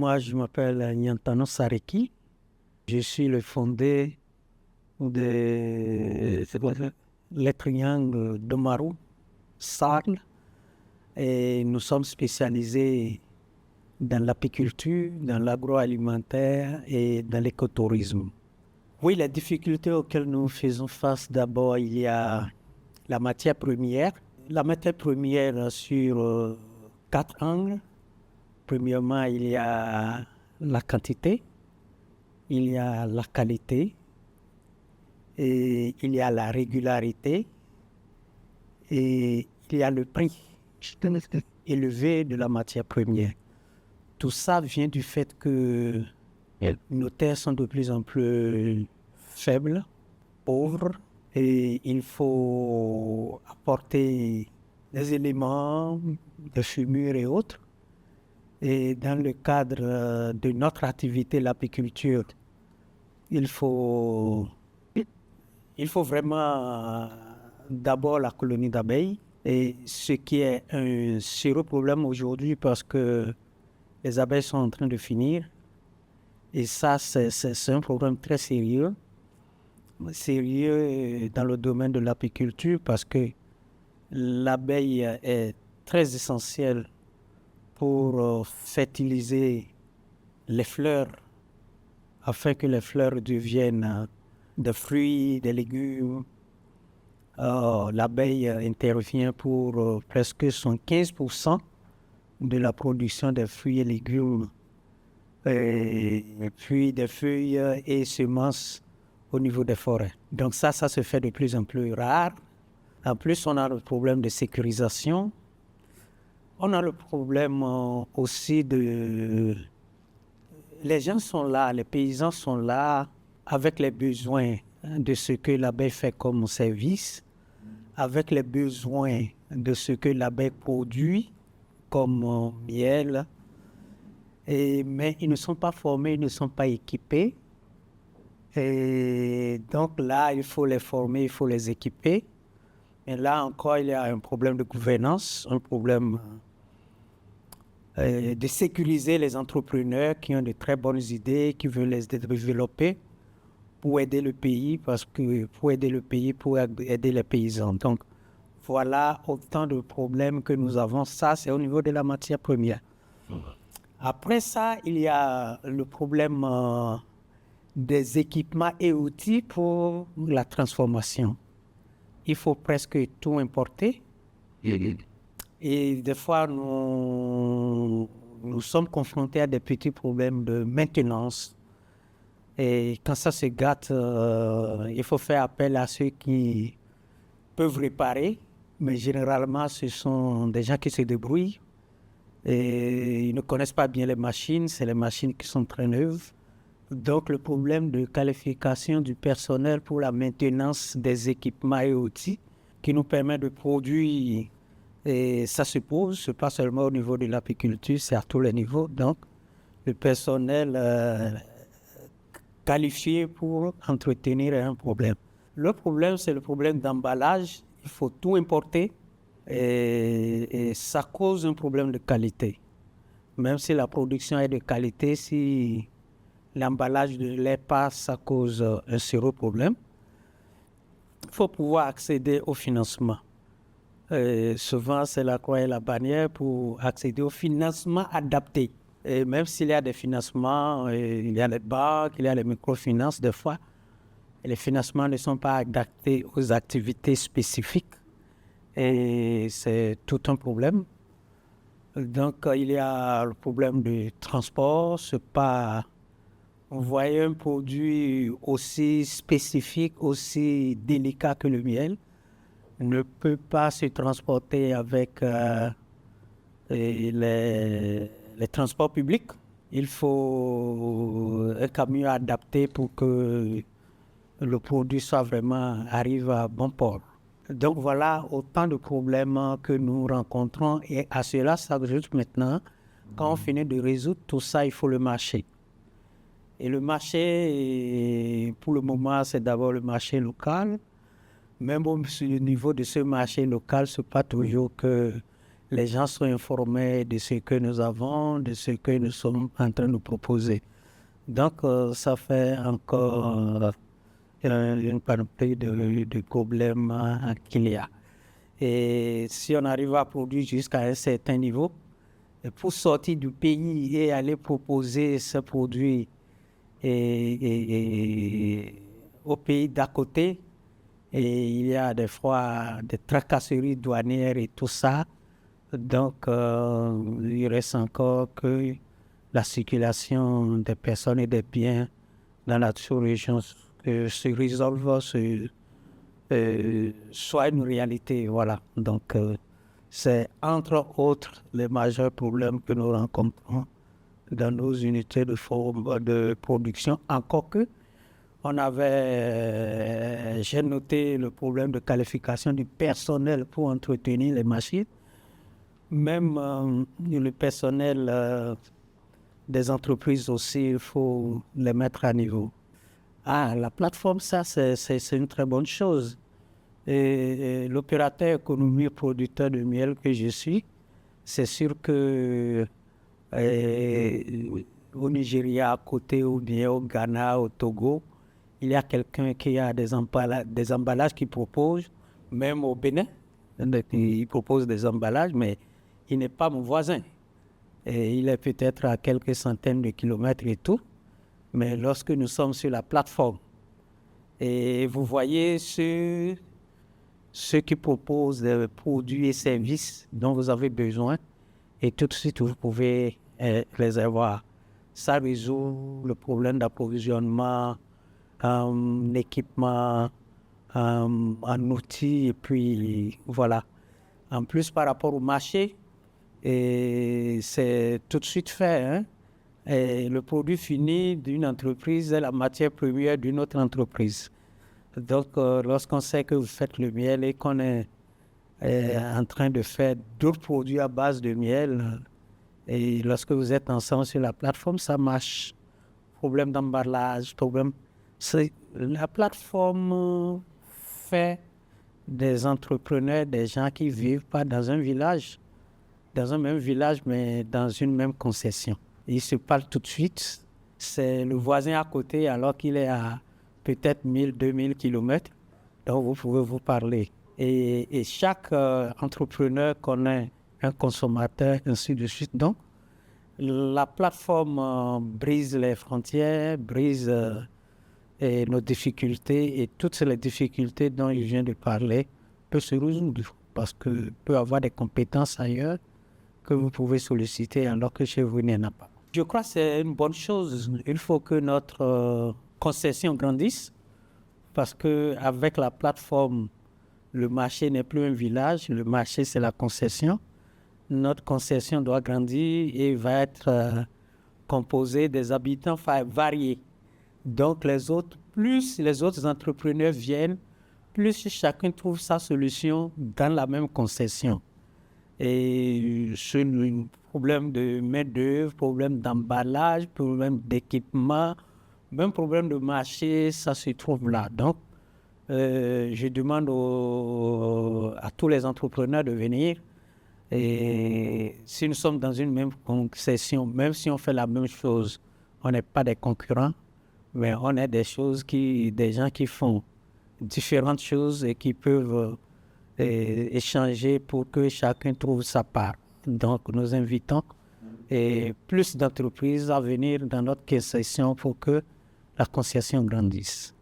Moi, je m'appelle Nyantano Sareki. Je suis le fondé de les triangles de Marou, Sarl, et nous sommes spécialisés dans l'apiculture, dans l'agroalimentaire et dans l'écotourisme. Oui, les difficultés auxquelles nous faisons face, d'abord, il y a la matière première. La matière première sur 4 angles. Premièrement, il y a la quantité, il y a la qualité, et il y a la régularité, et il y a le prix élevé de la matière première. Tout ça vient du fait que nos terres sont de plus en plus faibles, pauvres, et il faut apporter des éléments de fumure et autres. Et dans le cadre de notre activité, l'apiculture, il faut vraiment d'abord la colonie d'abeilles, et ce qui est un sérieux problème aujourd'hui parce que les abeilles sont en train de finir. Et ça, c'est un problème très sérieux dans le domaine de l'apiculture parce que l'abeille est très essentielle pour fertiliser les fleurs afin que les fleurs deviennent des fruits, des légumes. L'abeille intervient pour presque 15% de la production des fruits et légumes, et puis des feuilles et semences au niveau des forêts. Donc ça se fait de plus en plus rare. En plus, on a le problème de sécurisation. On a le problème aussi de... Les gens sont là, les paysans sont là avec les besoins de ce que l'abeille fait comme service, avec les besoins de ce que l'abeille produit comme miel. Mais ils ne sont pas formés, ils ne sont pas équipés. Et donc là, il faut les former, il faut les équiper. Et là encore, il y a un problème de gouvernance, un problème de sécuriser les entrepreneurs qui ont de très bonnes idées, qui veulent les développer pour aider le pays, pour aider les paysans. Donc, voilà autant de problèmes que nous avons. Ça, c'est au niveau de la matière première. Après ça, il y a le problème des équipements et outils pour la transformation. Il faut presque tout importer. Et des fois, nous sommes confrontés à des petits problèmes de maintenance. Et quand ça se gâte, il faut faire appel à ceux qui peuvent réparer. Mais généralement, ce sont des gens qui se débrouillent. Et ils ne connaissent pas bien les machines. C'est les machines qui sont très neuves. Donc, le problème de qualification du personnel pour la maintenance des équipements et outils qui nous permet de produire. Et ça se pose, ce n'est pas seulement au niveau de l'apiculture, c'est à tous les niveaux. Donc, le personnel qualifié pour entretenir est un problème. Le problème, c'est le problème d'emballage. Il faut tout importer et ça cause un problème de qualité. Même si la production est de qualité, si l'emballage ne l'est pas, ça cause un sérieux problème. Il faut pouvoir accéder au financement. Souvent, c'est la croix et la bannière pour accéder au financement adapté. Et même s'il y a des financements, il y a les banques, il y a les microfinances, des fois, les financements ne sont pas adaptés aux activités spécifiques. Et c'est tout un problème. Donc, il y a le problème du transport. C'est pas... Vous voyez un produit aussi spécifique, aussi délicat que le miel ne peut pas se transporter avec les transports publics. Il faut un camion adapté pour que le produit arrive à bon port. Donc voilà autant de problèmes que nous rencontrons et à cela s'ajoute maintenant, quand on finit de résoudre tout ça, il faut le marché. Et le marché, pour le moment, c'est d'abord le marché local. Même au niveau de ce marché local, ce n'est pas toujours que les gens soient informés de ce que nous avons, de ce que nous sommes en train de proposer. Donc, ça fait encore une panoplie de problèmes qu'il y a. Et si on arrive à produire jusqu'à un certain niveau, pour sortir du pays et aller proposer ce produit au pays d'à côté, et il y a des fois des tracasseries douanières et tout ça. Donc, il reste encore que la circulation des personnes et des biens dans la sous-région se résolve, soit une réalité. Voilà. Donc, c'est entre autres les majeurs problèmes que nous rencontrons dans nos unités de production. Encore que, j'ai noté le problème de qualification du personnel pour entretenir les machines. Même le personnel des entreprises aussi, il faut les mettre à niveau. La plateforme, ça, c'est une très bonne chose. Et l'opérateur économique producteur de miel que je suis, c'est sûr que au Nigeria à côté, ou bien au Ghana, au Togo, il y a quelqu'un qui a des emballages qu'il propose, même au Bénin. Il propose des emballages, mais il n'est pas mon voisin. Et il est peut-être à quelques centaines de kilomètres et tout. Mais lorsque nous sommes sur la plateforme, et vous voyez ceux qui proposent des produits et services dont vous avez besoin, et tout de suite vous pouvez les avoir. Ça résout le problème d'approvisionnement en équipement, en outils, et puis voilà. En plus, par rapport au marché, et c'est tout de suite fait. Hein? Et le produit fini d'une entreprise est la matière première d'une autre entreprise. Donc, lorsqu'on sait que vous faites le miel et qu'on est en train de faire d'autres produits à base de miel, et lorsque vous êtes ensemble sur la plateforme, ça marche. Problème d'emballage, la plateforme fait des entrepreneurs, des gens qui vivent pas dans un village, dans un même village, mais dans une même concession. Ils se parlent tout de suite. C'est le voisin à côté, alors qu'il est à peut-être 1000, 2000 kilomètres. Donc, vous pouvez vous parler. Et chaque entrepreneur connaît un consommateur, ainsi de suite. Donc, la plateforme brise les frontières, brise nos difficultés, et toutes les difficultés dont je viens de parler peuvent se résoudre parce que peut avoir des compétences ailleurs que vous pouvez solliciter alors que chez vous, il n'y en a pas. Je crois que c'est une bonne chose. Il faut que notre concession grandisse parce qu'avec la plateforme, le marché n'est plus un village, le marché c'est la concession. Notre concession doit grandir et va être composée des habitants variés. Donc plus les autres entrepreneurs viennent, plus chacun trouve sa solution dans la même concession. Et c'est un problème de main-d'œuvre, problème d'emballage, problème d'équipement, même problème de marché, ça se trouve là. Donc, je demande à tous les entrepreneurs de venir. Et si nous sommes dans une même concession, même si on fait la même chose, on n'est pas des concurrents, mais on est des gens qui font différentes choses et qui peuvent échanger pour que chacun trouve sa part. Donc, nous invitons plus d'entreprises à venir dans notre concession pour que la concession grandisse.